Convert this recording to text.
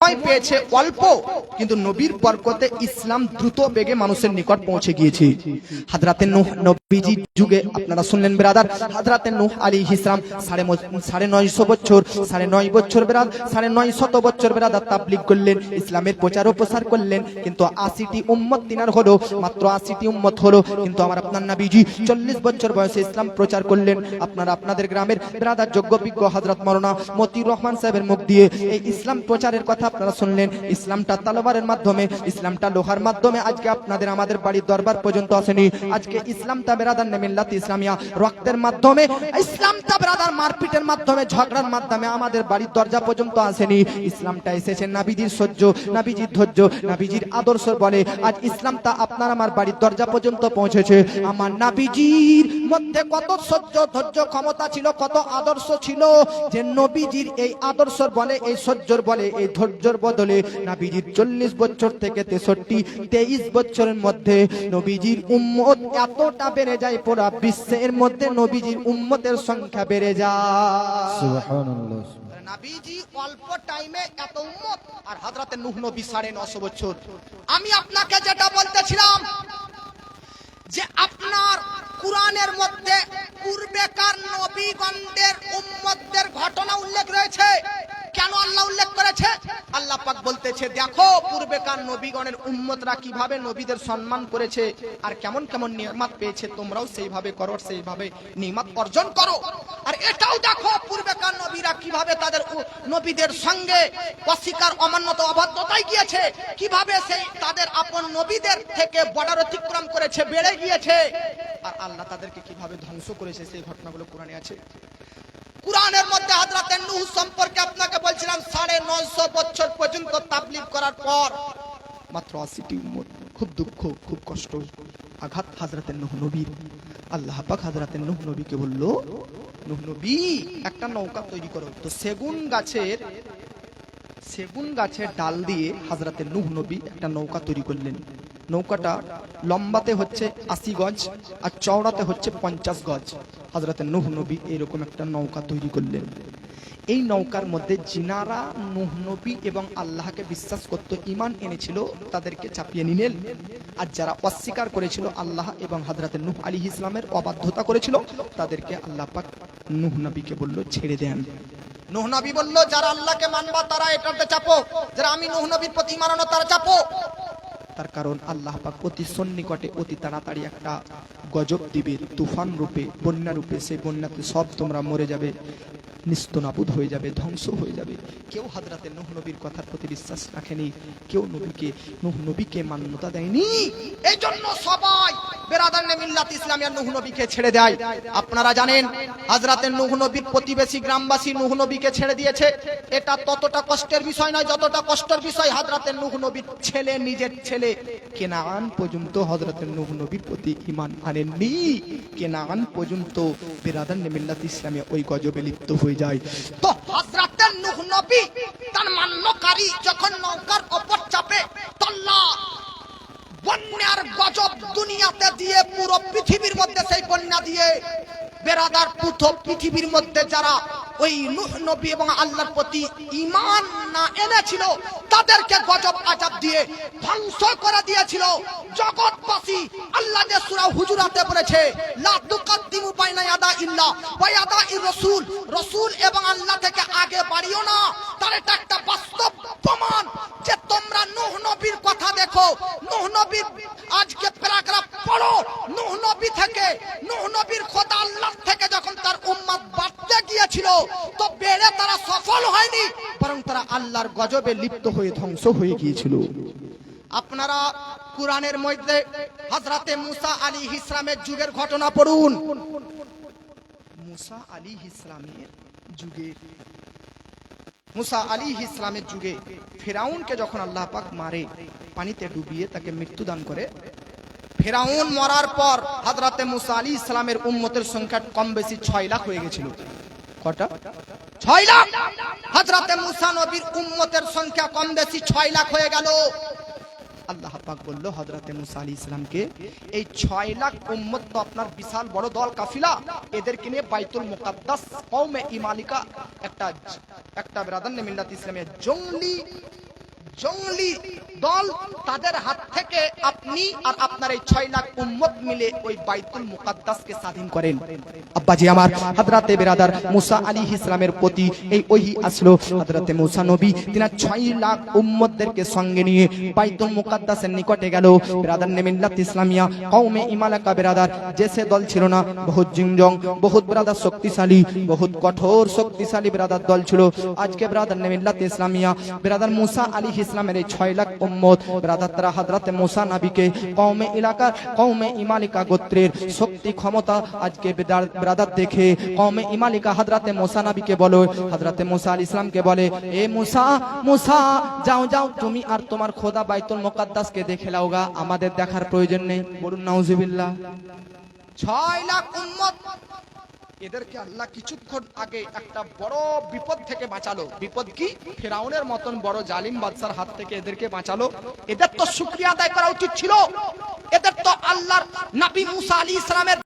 পেয়েছে অল্প, কিন্তু নবীর বরকতে ইসলাম দ্রুত বেগে মানুষের নিকট পৌঁছে গিয়েছে। হযরতে নূহ নবীজির যুগে আপনারা শুনলেন ব্রাদার, হযরতে নূহ আলাইহিস সালাম 950 বছর 9.5 বছর ব্রাদার 950 বছর ব্রাদার তাবলীগ করলেন, ইসলামের প্রচার ও প্রসার করলেন, কিন্তু 80টি উম্মত তিনার হলো, মাত্র 80টি উম্মত হলো। কিন্তু আমার আপনার নবীজি 40 বছর বয়সে ইসলাম প্রচার করলেন। আপনারা আপনাদের গ্রামের ব্রাদার যোগ্য বিজ্ঞ হযরত মাওলানা মতিউর রহমান সাহেবের মুখ দিয়ে এই ইসলাম প্রচারের কথা আপনারা শুনলেন। ইসলামটা তলোয়ারের মাধ্যমে, ইসলামটা লোহার মাধ্যমে আজকে আপনাদের আমাদের বাড়ির দরবার পর্যন্ত আসেনি। আজকে ইসলামটা বেরাদার মিল্লাত ইসলামিয়া রক্তের মাধ্যমে, ইসলামটা বেরাদার মারপিটের মাধ্যমে, ঝগড়ার মাধ্যমে আমাদের বাড়ির দরজা পর্যন্ত আসেনি। ইসলামটা এসেছে নবীজির সহ্য, নবীজির ধৈর্য, নবীজির আদর্শ বলে আজ ইসলামটা আপনার আমার বাড়ির দরজা পর্যন্ত পৌঁছেছে। আমার নবীজির মধ্যে কত সহ্য, ধৈর্য, ক্ষমতা ছিল, কত আদর্শ ছিল, যে নবীজির এই আদর্শের বলে, এই সহ্যর বলে, এই ধৈর্যর বদলে নবীজির 40 বছর থেকে 23 বছরের মধ্যে নবীজির উম্মত এতটা বেড়ে যায়, পুরো বিশ্বের মধ্যে নবীজির উম্মতের সংখ্যা বেড়ে যায়। সুবহানাল্লাহ। নবীজি অল্প টাইমে এত উম্মত, আর হযরতে নূহ নবী 950 বছর। আমি আপনাকে যেটা বলতেছিলাম যে আপনার কুরআনের মধ্যে পূর্বেকার নবীগণদের উম্মতদের ঘটনা উল্লেখ রয়েছে। কেন আল্লাহ উল্লেখ করেছে? আল্লাহ পাক বলতেছে, দেখো পূর্বেকার নবীগণের উম্মতরা কিভাবে নবীদের সম্মান করেছে আর কেমন কেমন নিয়ামত পেয়েছে, তোমরাও সেইভাবে করো, সেইভাবে নিয়ামত অর্জন করো। আর এটাও দেখো পূর্বেকার নবীরা কিভাবে তাদের নবীদের সঙ্গে অস্বীকার, অমান্যতা, অবাধ্যতায় গিয়েছে, কিভাবে সেই তাদের আপন নবীদের থেকে বর্ডার অতিক্রম করেছে, বেড়ে গিয়েছে, আর আল্লাহ তাদেরকে কিভাবে ধ্বংস করেছে, সেই ঘটনাগুলো কোরআনে আছে। কুরআনের মধ্যে হযরতে নূহ সম্পর্কে আপনাকে বলছিলাম 950 বছর পর্যন্ত তাবলীগ করার পর মাত্র 80টি উম্মত। খুব দুঃখ, খুব কষ্ট, আঘাত হযরতে নূহ নবীর। আল্লাহ পাক হযরতে নূহ নবীকে বলল, নূহ নবী একটা নৌকা তৈরি করো। তো সেগুন গাছের ডাল দিয়ে হযরতে নূহ নবী একটা নৌকা তৈরি করলেন। নৌকাটা লম্বাতে হচ্ছে 80 গজ আর চওড়াতে হচ্ছে 50 গজ। হযরতে নূহ নবী এরকম একটা নৌকা তৈরি করলেন। এই নৌকার মধ্যে যিনারা নূহ নবী এবং আল্লাহকে বিশ্বাস করত, ঈমান এনেছিল, তাদেরকে চাপিয়ে নিলেন। আর যারা অস্বীকার করেছিল, আল্লাহ এবং হযরতে নূহ আলাইহিস সালামের অবাধ্যতা করেছিল, তাদেরকে আল্লাহ পাক নূহ নবীকে বলল ছেড়ে দেন। নূহ নবী বলল, যারা আল্লাহকে মানবা তারা এটাতে চাপো, যারা আমি নূহ নবীর প্রতি ঈমান আনো তারা চাপো। তার কারণ আল্লাহ পাক অতি সন্নিকটে অতি তাড়াতাড়ি একটা গজব দিবে, তুফান রূপে, বন্যা রূপে। সেই বন্যাতে সব তোমরা মরে যাবে, নিস্তনাবুদ হয়ে যাবে, ধ্বংস হয়ে যাবে। কেউ হযরতে নূহ নবীর কথার প্রতি বিশ্বাস রাখেনি, কেউ নূহ নবীকে মান্যতা দেয়নি। এই জন্য সবাই বেরাদারনে মিল্লাত ইসলামিয়া নূহ নবীকে ছেড়ে দেয়। আপনারা জানেন হযরতে নূহ নবীর প্রতিবেশী গ্রামবাসী নূহ নবীকে ছেড়ে দিয়েছে। এটা ততটা কষ্টের বিষয় নয় যতটা কষ্টের বিষয় হযরতে নূহ নবীর ছেলে, নিজের ছেলে কেনান পর্যন্ত হযরতে নূহ নবীর প্রতি ঈমান আনেননি। কেনান পর্যন্ত বেরাদারনে মিল্লাত ইসলামিয়া ওই গজবে লিপ্ত হয়ে যায়। তো হযরতে নূহ নবী তার মান্যকারী যখন নৌকার উপর চাপে, আল্লাহ বন্যার গজব দুনিয়াতে দিয়ে পুরো পৃথিবীর মধ্যে সেই বন্যা দিয়ে বেরাদার পুরো পৃথিবীর মধ্যে যারা ওই নূহ নবী এবং আল্লাহর প্রতি ঈমান না এনেছিল, তাদেরকে গজব আযাব দিয়ে ধ্বংস করে দিয়েছিল। জগৎবাসী আল্লাহ যে সূরা হুজুরাতে বলেছে, লা তুকাদ্দিমু বাইনা ইয়াদা ইল্লাহ ওয়া ইয়াদা রাসূল, রাসূল এবং আল্লাহ থেকে আগে বাড়িও না। তার এটা একটা বাস্তব প্রমাণ যে তোমরা নূহ নবীর কথা দেখো, নূহ নবীর আজকে প্যারাগ্রাফ পড়ো, নূহ নবী থেকে, নূহ নবীর খোদা আল্লাহ থেকে যখন তার উম্মত বাড়তে গিয়েছিল, তো বেড়ে তারা সফল হয়নি, বরং তারা আল্লাহর গজবে লিপ্ত হয়ে ধ্বংস হয়ে গিয়েছিল। আপনারা কুরআনের মধ্যে হযরতে মুসা আলাইহিস সালামের যুগের ঘটনা পড়ুন। মুসা আলাইহিস সালামের যুগে ফিরাউনকে যখন আল্লাহ পাক মারে, পানিতে ডুবিয়ে তাকে মৃত্যুদান করে, ফিরাউন মরার পর হযরতে মুসা আলাইহিস সালামের উম্মতের সংখ্যা কম বেশি 6 লাখ হয়ে গিয়েছিল। কটা? 6 লাখ। হযরতে মুসা নবীর উম্মতের সংখ্যা কম বেশি 6 লাখ হয়ে গেল। আল্লাহ পাক বলল হযরতে মুসা আলাইহিস সালামকে, এই 6 লাখ উম্মত তো আপনার বিশাল বড় দল কাফিলা, এদেরকে নিয়ে বাইতুল মুকাদ্দাস কওমে ইমানিকা একটা বেরাদারনে মিল্লাত ইসলামিয়া জঙ্গলি জঙ্গলি দল, তাদের হাত থেকে আপনি আর আপনার এই 6 লাখ উম্মত মিলে ওই বাইতুল মুকাদ্দাসকে স্বাধীন করেন। আব্বাজি আমার, হযরতে বিরাদার মুসা আলাইহিস সালামের প্রতি এই ওহী আসলো। হযরতে মুসা নবী তিনি 6 লাখ উম্মতদেরকে সঙ্গে নিয়ে বাইতুল মুকাদ্দাসের নিকটে গেল। বিরাদার নে মিল্লাত ইসলামিয়া কওমে ইমালাকা বিরাদার জেসে দল ছিল না, বহুত জিংজং, বহুত বিরাদার শক্তিশালী, বহুত কঠোর শক্তিশালী বিরাদার দল ছিল। আজকে বিরাদার নে মিল্লাত ইসলামিয়া বিরাদার মুসা আলাইহিস ইসলামের এই 6 লাখ উম্মত বিরাদার তারা হযরতে মুসা নবীকে কওমে এলাকার কওমে ইমালিকা গোত্রের শক্তি ক্ষমতা আজকে বিরাদার দেখে কওমে ইমালিকা হযরতে মুসা নবীকে বলে, হযরতে মুসা আলাইহিস সালামকে বলে, এ মুসা, মুসা যাও যাও তুমি আর তোমার খোদা বাইতুল মুকাদ্দাসকে দেখে লাওগা, আমাদের দেখার প্রয়োজন নেই। বলুন নাউজুবিল্লাহ। 6 লাখ উম্মত, এদেরকে আল্লাহ কিছুক্ষণ আগে একটা বড় বিপদ থেকে বাঁচালো। বিপদ কি? ফেরাউনের মতন বড় জালিম বাদশার হাত থেকে এদেরকে বাঁচালো। এদের তো শুকরিয়া আদায় করা উচিত ছিল। এদের তো আল্লাহর নবী মুসা আলাইহিস সালামের